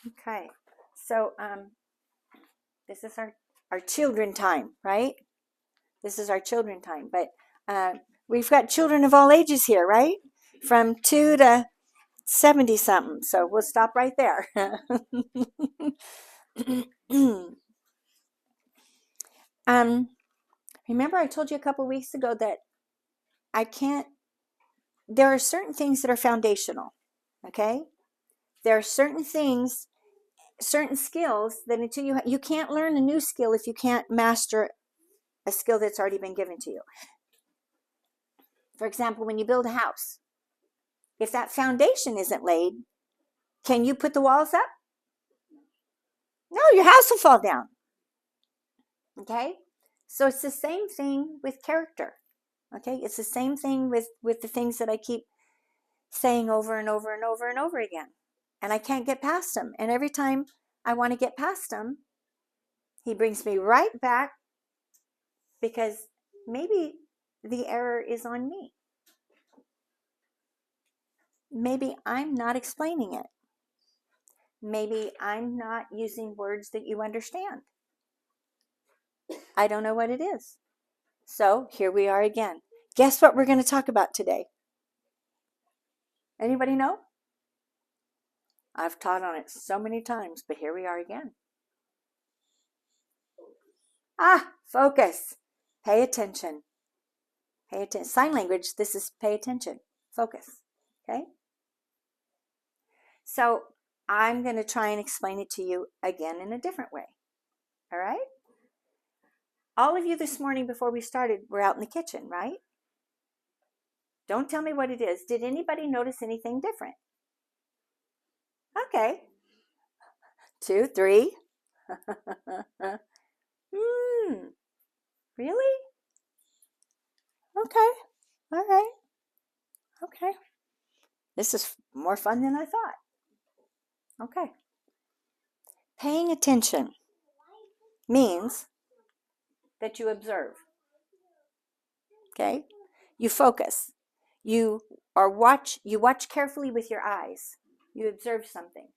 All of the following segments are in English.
Okay, so this is our children time, right? This is our children time, but we've got children of all ages here, right? From 2 to 70 something. So we'll stop right there. um, remember, I told you a couple weeks ago that I can't, there are certain things that are foundational, okay? There are certain things, certain skills that until you can't learn a new skill if you can't master a skill that's already been given to you. For example, when you build a house, if that foundation isn't laid, can you put the walls up? No, your house will fall down. Okay? So it's the same thing with character. Okay? It's the same thing with the things that I keep saying over and over and over and over again. And I can't get past them. And every time I want to get past them, he brings me right back because maybe the error is on me. Maybe I'm not explaining it. Maybe I'm not using words that you understand. I don't know what it is. So here we are again. Guess what we're going to talk about today? Anybody know? I've taught on it so many times, but here we are again. Focus. Pay attention. Pay attention. Sign language, this is pay attention. Focus. Okay? So I'm going to try and explain it to you again in a different way. All right? All of you this morning before we started were out in the kitchen, right? Don't tell me what it is. Did anybody notice anything different? Okay. 2, 3. Really? Okay. All right. Okay. This is more fun than I thought. Okay. Paying attention means that you observe. Okay? You focus. You watch carefully with your eyes. You observe something.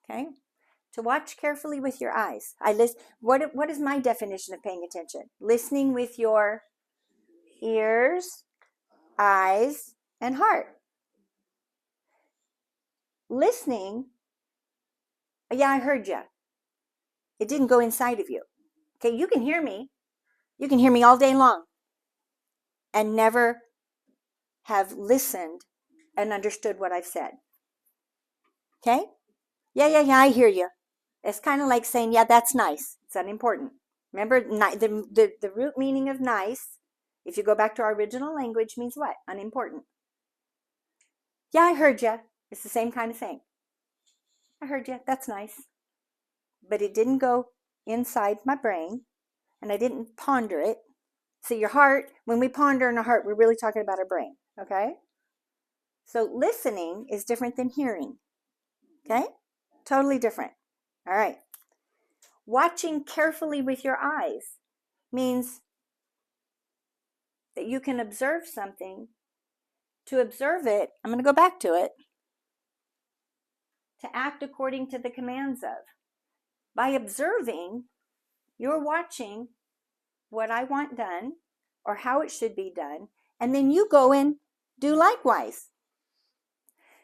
Okay? To watch carefully with your eyes. What is my definition of paying attention? Listening with your ears, eyes, and heart. Listening, yeah, I heard you. It didn't go inside of you. Okay, you can hear me. You can hear me all day long and never have listened and understood what I've said. Okay? Yeah, I hear you. It's kind of like saying, yeah, that's nice. It's unimportant. Remember, the root meaning of nice, if you go back to our original language, means what? Unimportant. Yeah, I heard you. It's the same kind of thing. I heard you. That's nice. But it didn't go inside my brain, and I didn't ponder it. See, your heart, when we ponder in our heart, we're really talking about our brain, okay? So listening is different than hearing, okay? Totally different. All right. Watching carefully with your eyes means that you can observe something. To observe it, I'm going to go back to it. To act according to the commands of. By observing, you're watching what I want done or how it should be done, and then you go and do likewise.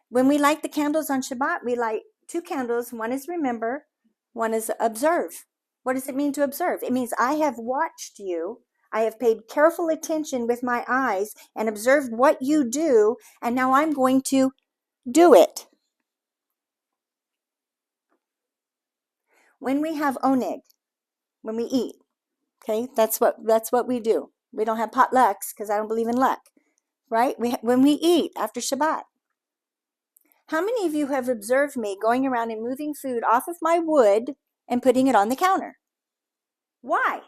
When we light the candles on Shabbat, we light 2 candles. One is remember, one is observe. What does it mean to observe? It means I have watched you. I have paid careful attention with my eyes and observed what you do, and now I'm going to do it. When we have oneg, when we eat, okay, that's what we do. We don't have potlucks because I don't believe in luck, right? When we eat after Shabbat. How many of you have observed me going around and moving food off of my wood and putting it on the counter? Why?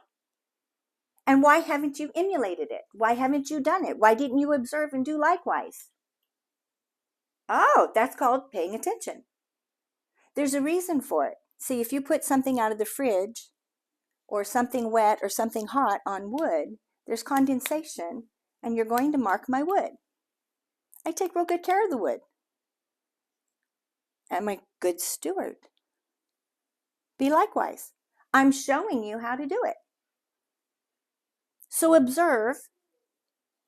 And why haven't you emulated it? Why haven't you done it? Why didn't you observe and do likewise? Oh, that's called paying attention. There's a reason for it. See, if you put something out of the fridge or something wet or something hot on wood, there's condensation and you're going to mark my wood. I take real good care of the wood. am a good steward. Be likewise. I'm showing you how to do it. So observe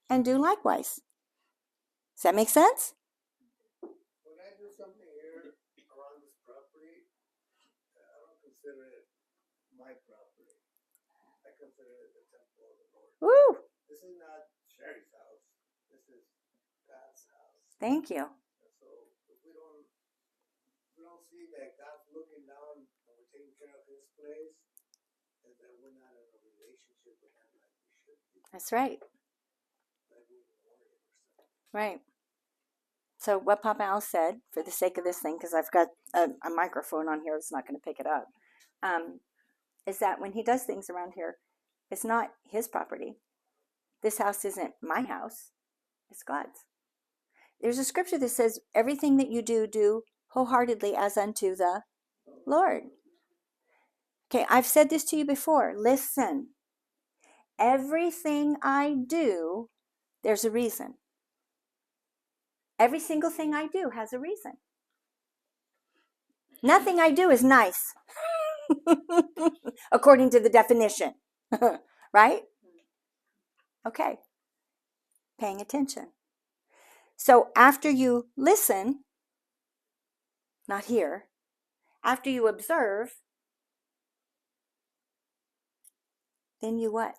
and do likewise. Does that make sense? When I do something here around this property, I don't consider it my property. I consider it the temple of the Lord. Woo! This is not Sherry's house. This is God's house. Thank you. So if we don't see that God's looking down and we're taking care of His place, and that we're not in a relationship with Him like we should be. That's right. Like we ignore it or something. Right. So what Papa Al said, for the sake of this thing, because I've got a microphone on here that's not going to pick it up, is that when he does things around here, it's not his property. This house isn't my house. It's God's. There's a scripture that says, everything that you do, do wholeheartedly as unto the Lord. Okay, I've said this to you before. Listen. Everything I do, there's a reason. Every single thing I do has a reason. Nothing I do is nice, according to the definition. Right? Okay. Paying attention. So after you listen, not hear, after you observe, then you what?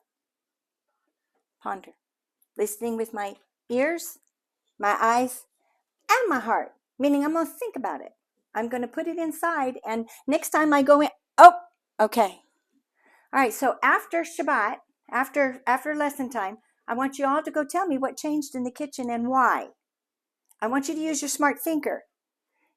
Ponder. Listening with my ears, my eyes, and my heart. Meaning I'm going to think about it. I'm going to put it inside, and next time I go in, oh, okay. All right, so after Shabbat, after lesson time, I want you all to go tell me what changed in the kitchen and why. I want you to use your smart thinker.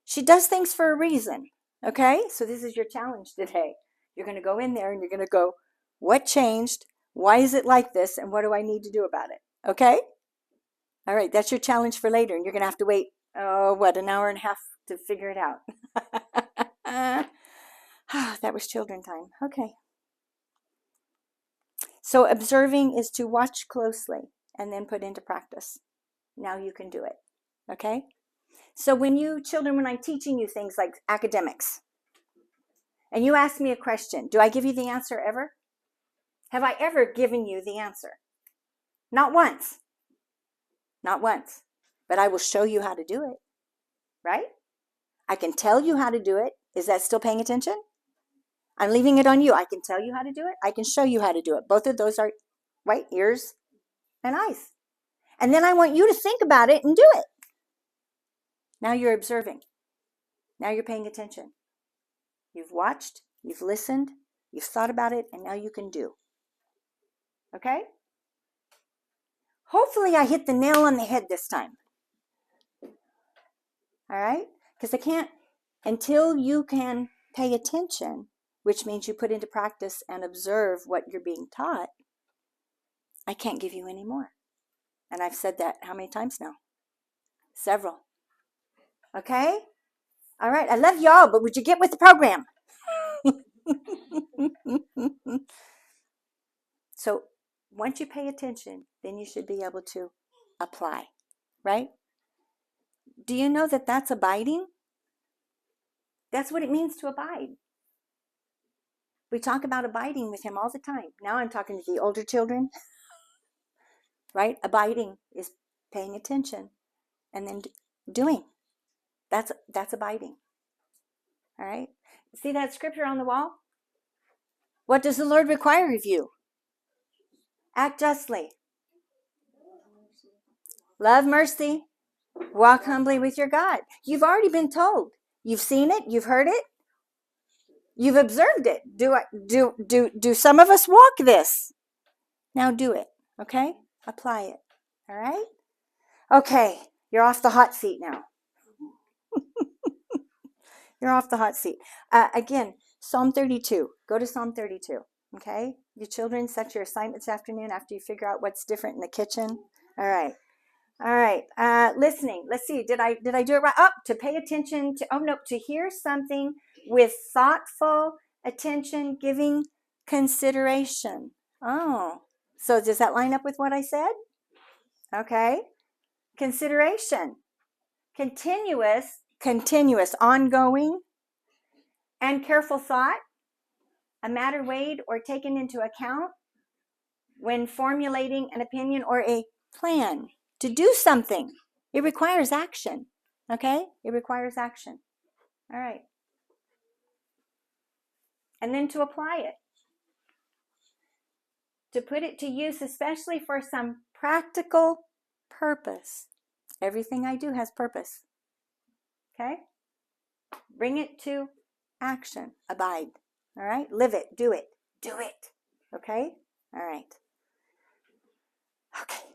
She does things for a reason, okay? So this is your challenge today. You're going to go in there and you're going to go, what changed? Why is it like this? And what do I need to do about it? Okay? All right, that's your challenge for later. And you're going to have to wait, an hour and a half to figure it out. That was children time. Okay. So observing is to watch closely and then put into practice. Now you can do it. Okay? So when I'm teaching you things like academics, and you ask me a question, do I give you the answer ever? Have I ever given you the answer? Not once. Not once. But I will show you how to do it. Right? I can tell you how to do it. Is that still paying attention? I'm leaving it on you. I can tell you how to do it. I can show you how to do it. Both of those are, right, ears and eyes. And then I want you to think about it and do it. Now you're observing. Now you're paying attention. You've watched, you've listened, you've thought about it, and now you can do. Okay? Hopefully I hit the nail on the head this time. All right? Because I can't, until you can pay attention, which means you put into practice and observe what you're being taught, I can't give you any more. And I've said that how many times now? Several. Okay? All right. I love y'all, but would you get with the program? So once you pay attention, then you should be able to apply, right? Do you know that that's abiding? That's what it means to abide. We talk about abiding with him all the time. Now I'm talking to the older children, right? Abiding is paying attention and then doing. That's abiding. All right? See that scripture on the wall? What does the Lord require of you? Act justly. Love mercy. Walk humbly with your God. You've already been told. You've seen it. You've heard it. You've observed it. Do some of us walk this? Now do it. Okay? Apply it. All right? Okay. You're off the hot seat now. You're off the hot seat. Again, Psalm 32. Go to Psalm 32. Okay? Your children, set your assignment this afternoon after you figure out what's different in the kitchen. All right. All right. Listening. Let's see. Did I do it right? Oh, to pay attention to, to hear something with thoughtful attention, giving consideration. Oh, so does that line up with what I said? Okay. Consideration. Continuous continuous, ongoing, and careful thought, a matter weighed or taken into account when formulating an opinion or a plan to do something. It requires action, okay? It requires action. All right. And then to apply it, to put it to use, especially for some practical purpose. Everything I do has purpose, okay? Bring it to action, abide, all right? Live it, do it, okay? All right. Okay.